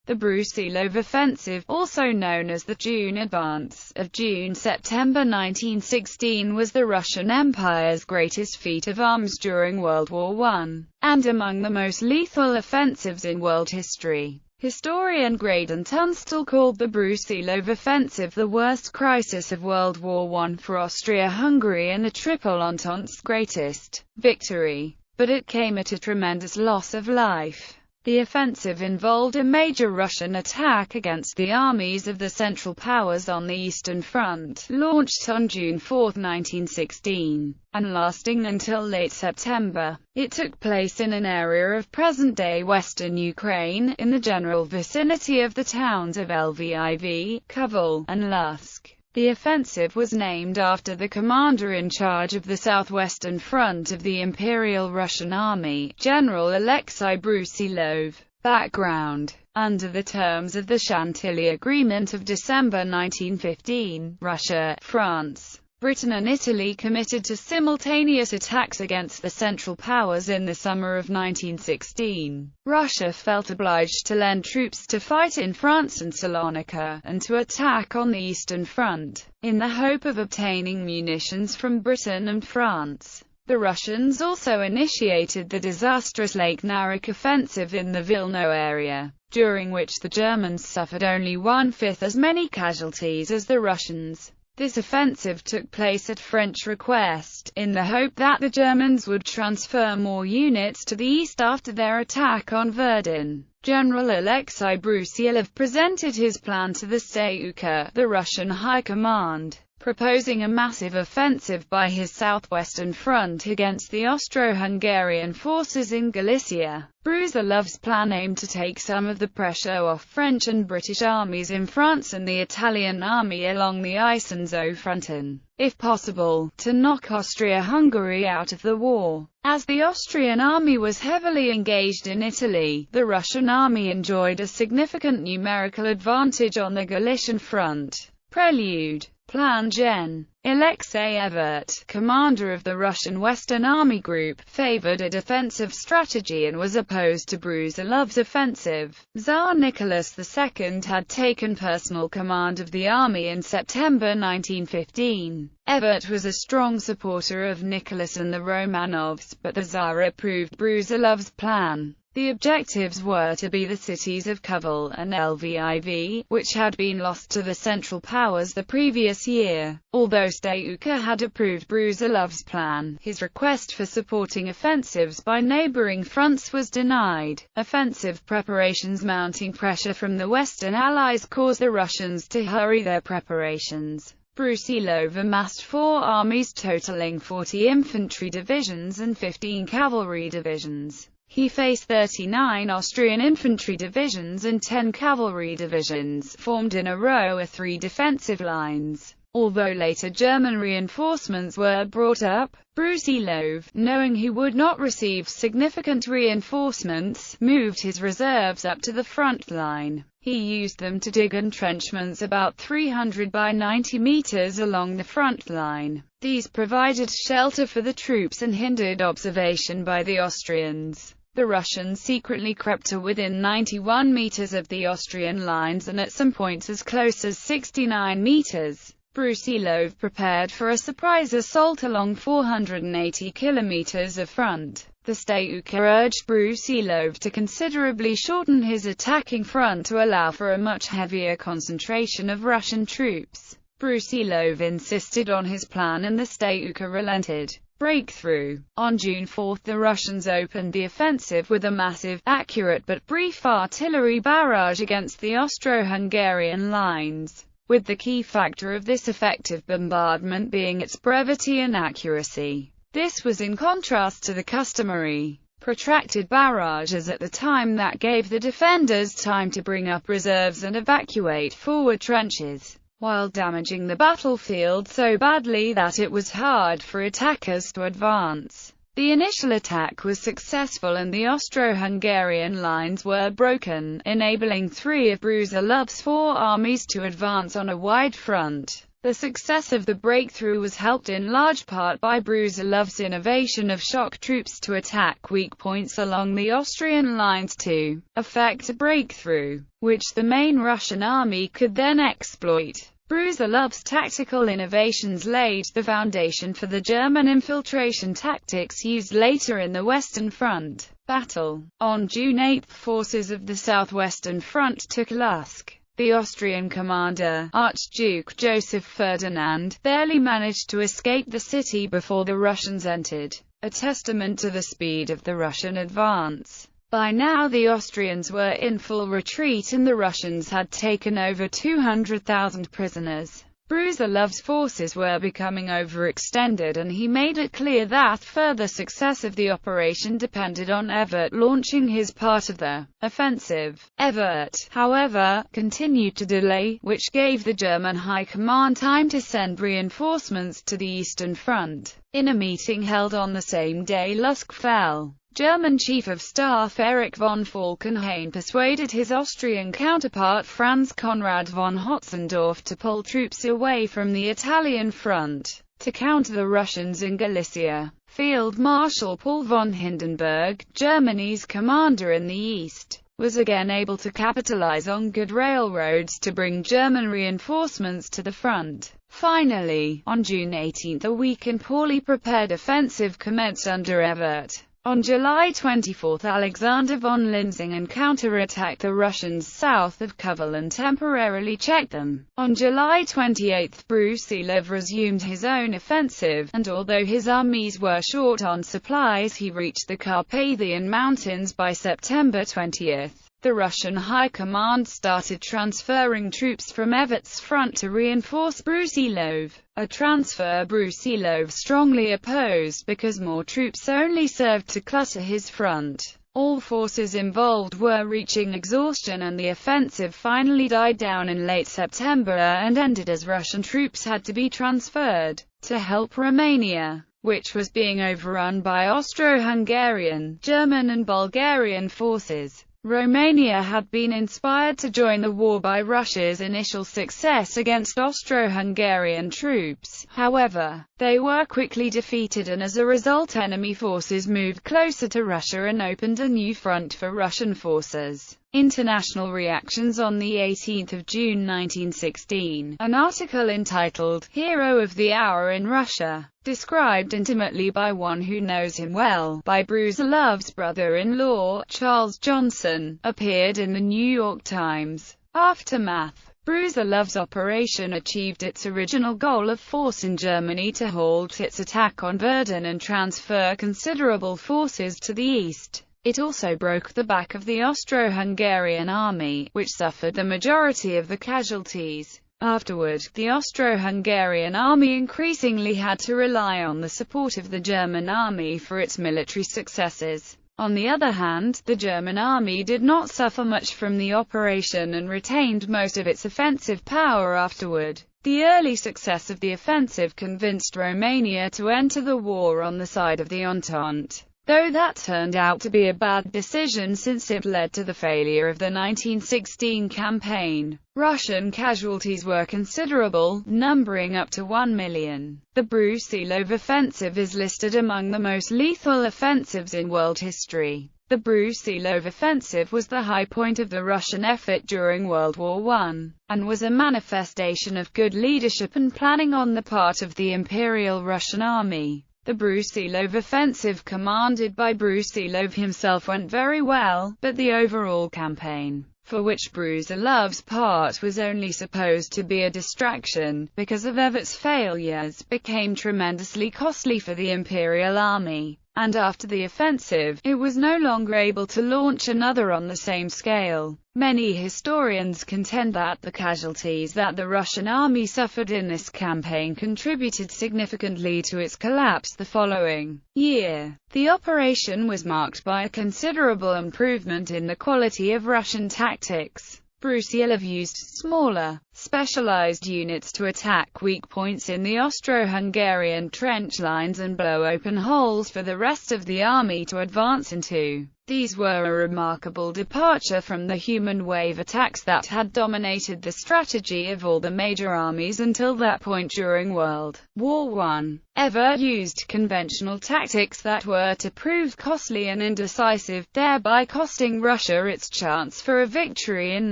The Brusilov Offensive, also known as the June Advance, of June-September 1916 was the Russian Empire's greatest feat of arms during World War I, and among the most lethal offensives in world history. Historian Graydon Tunstall called the Brusilov Offensive the worst crisis of World War I for Austria-Hungary and the Triple Entente's greatest victory. But it came at a tremendous loss of life. The offensive involved a major Russian attack against the armies of the Central Powers on the Eastern Front, launched on June 4, 1916, and lasting until late September. It took place in an area of present-day western Ukraine, in the general vicinity of the towns of Lviv, Kovel, and Lusk. The offensive was named after the commander in charge of the southwestern front of the Imperial Russian Army, General Alexei Brusilov. Background: under the terms of the Chantilly Agreement of December 1915, Russia, France, Britain and Italy committed to simultaneous attacks against the Central Powers in the summer of 1916. Russia felt obliged to lend troops to fight in France and Salonika, and to attack on the Eastern Front, in the hope of obtaining munitions from Britain and France. The Russians also initiated the disastrous Lake Narik offensive in the Vilno area, during which the Germans suffered only one-fifth as many casualties as the Russians. This offensive took place at French request, in the hope that the Germans would transfer more units to the east after their attack on Verdun. General Alexei Brusilov presented his plan to the Stavka, the Russian High Command, proposing a massive offensive by his southwestern front against the Austro-Hungarian forces in Galicia. Brusilov's plan aimed to take some of the pressure off French and British armies in France and the Italian army along the Isonzo-Front and, if possible, to knock Austria-Hungary out of the war. As the Austrian army was heavily engaged in Italy, the Russian army enjoyed a significant numerical advantage on the Galician front. Prelude. Plan Gen. Alexei Evert, commander of the Russian Western Army Group, favored a defensive strategy and was opposed to Brusilov's offensive. Tsar Nicholas II had taken personal command of the army in September 1915. Evert was a strong supporter of Nicholas and the Romanovs, but the Tsar approved Brusilov's plan. The objectives were to be the cities of Kovel and Lviv, which had been lost to the Central Powers the previous year. Although Stavka had approved Brusilov's plan, his request for supporting offensives by neighboring fronts was denied. Offensive preparations. Mounting pressure from the Western Allies caused the Russians to hurry their preparations. Brusilov amassed 4 armies totaling 40 infantry divisions and 15 cavalry divisions. He faced 39 Austrian infantry divisions and 10 cavalry divisions, formed in a row of 3 defensive lines. Although later German reinforcements were brought up, Brusilov, knowing he would not receive significant reinforcements, moved his reserves up to the front line. He used them to dig entrenchments about 300 by 90 meters along the front line. These provided shelter for the troops and hindered observation by the Austrians. The Russians secretly crept to within 91 meters of the Austrian lines and at some points as close as 69 meters. Brusilov prepared for a surprise assault along 480 kilometers of front. The Stavka urged Brusilov to considerably shorten his attacking front to allow for a much heavier concentration of Russian troops. Brusilov insisted on his plan and the Stavka relented. Breakthrough. On June 4, the Russians opened the offensive with a massive, accurate but brief artillery barrage against the Austro-Hungarian lines, with the key factor of this effective bombardment being its brevity and accuracy. This was in contrast to the customary, protracted barrages at the time that gave the defenders time to bring up reserves and evacuate forward trenches, while damaging the battlefield so badly that it was hard for attackers to advance. The initial attack was successful and the Austro-Hungarian lines were broken, enabling 3 of Brusilov's 4 armies to advance on a wide front. The success of the breakthrough was helped in large part by Brusilov's innovation of shock troops to attack weak points along the Austrian lines to effect a breakthrough, which the main Russian army could then exploit. Brusilov's tactical innovations laid the foundation for the German infiltration tactics used later in the Western Front battle. On June 8, forces of the Southwestern Front took Lusk. The Austrian commander, Archduke Joseph Ferdinand, barely managed to escape the city before the Russians entered, a testament to the speed of the Russian advance. By now the Austrians were in full retreat and the Russians had taken over 200,000 prisoners. Brusilov's forces were becoming overextended and he made it clear that further success of the operation depended on Evert launching his part of the offensive. Evert, however, continued to delay, which gave the German High Command time to send reinforcements to the Eastern Front. In a meeting held on the same day Lusk fell. German Chief of Staff Erich von Falkenhayn persuaded his Austrian counterpart Franz Conrad von Hotzendorf to pull troops away from the Italian front, to counter the Russians in Galicia. Field Marshal Paul von Hindenburg, Germany's commander in the east, was again able to capitalize on good railroads to bring German reinforcements to the front. Finally, on June 18, a weak and poorly prepared offensive commenced under Evert. On July 24, Alexander von Linsingen counterattacked the Russians south of Kovel and temporarily checked them. On July 28, Brusilov resumed his own offensive, and although his armies were short on supplies, he reached the Carpathian Mountains by September 20. The Russian High Command started transferring troops from Evert's front to reinforce Brusilov, a transfer Brusilov strongly opposed because more troops only served to clutter his front. All forces involved were reaching exhaustion and the offensive finally died down in late September and ended as Russian troops had to be transferred to help Romania, which was being overrun by Austro-Hungarian, German and Bulgarian forces. Romania had been inspired to join the war by Russia's initial success against Austro-Hungarian troops. However, they were quickly defeated and as a result enemy forces moved closer to Russia and opened a new front for Russian forces. International reactions. On the 18th of June 1916, an article entitled, "Hero of the Hour in Russia," described intimately by one who knows him well, by Brusilov's brother-in-law, Charles Johnson, appeared in the New York Times. Aftermath. Brusilov's operation achieved its original goal of forcing Germany to halt its attack on Verdun and transfer considerable forces to the east. It also broke the back of the Austro-Hungarian army, which suffered the majority of the casualties. Afterward, the Austro-Hungarian army increasingly had to rely on the support of the German army for its military successes. On the other hand, the German army did not suffer much from the operation and retained most of its offensive power afterward. The early success of the offensive convinced Romania to enter the war on the side of the Entente, though that turned out to be a bad decision since it led to the failure of the 1916 campaign. Russian casualties were considerable, numbering up to 1 million. The Brusilov Offensive is listed among the most lethal offensives in world history. The Brusilov Offensive was the high point of the Russian effort during World War I, and was a manifestation of good leadership and planning on the part of the Imperial Russian Army. The Brusilov Offensive, commanded by Brusilov himself, went very well, but the overall campaign, for which Brusilov's part was only supposed to be a distraction, because of Evert's failures, became tremendously costly for the Imperial Army, and after the offensive, it was no longer able to launch another on the same scale. Many historians contend that the casualties that the Russian army suffered in this campaign contributed significantly to its collapse the following year. The operation was marked by a considerable improvement in the quality of Russian tactics. Brusilov used smaller, specialized units to attack weak points in the Austro-Hungarian trench lines and blow open holes for the rest of the army to advance into. These were a remarkable departure from the human wave attacks that had dominated the strategy of all the major armies until that point during World War I. Ever used conventional tactics that were to prove costly and indecisive, thereby costing Russia its chance for a victory in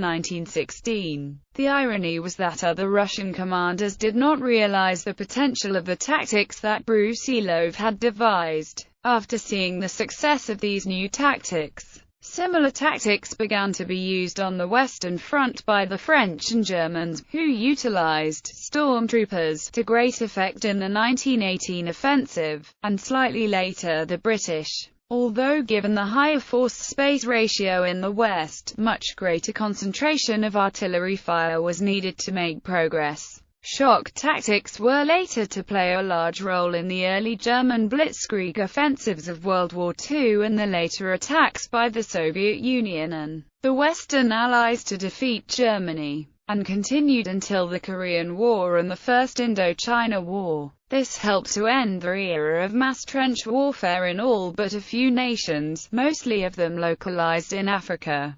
1916. The irony was that other Russian commanders did not realize the potential of the tactics that Brusilov had devised. After seeing the success of these new tactics, similar tactics began to be used on the Western Front by the French and Germans, who utilized stormtroopers to great effect in the 1918 offensive, and slightly later the British. Although given the higher force-space ratio in the West, much greater concentration of artillery fire was needed to make progress. Shock tactics were later to play a large role in the early German blitzkrieg offensives of World War II and the later attacks by the Soviet Union and the Western Allies to defeat Germany, and continued until the Korean War and the First Indochina War. This helped to end the era of mass trench warfare in all but a few nations, mostly of them localized in Africa.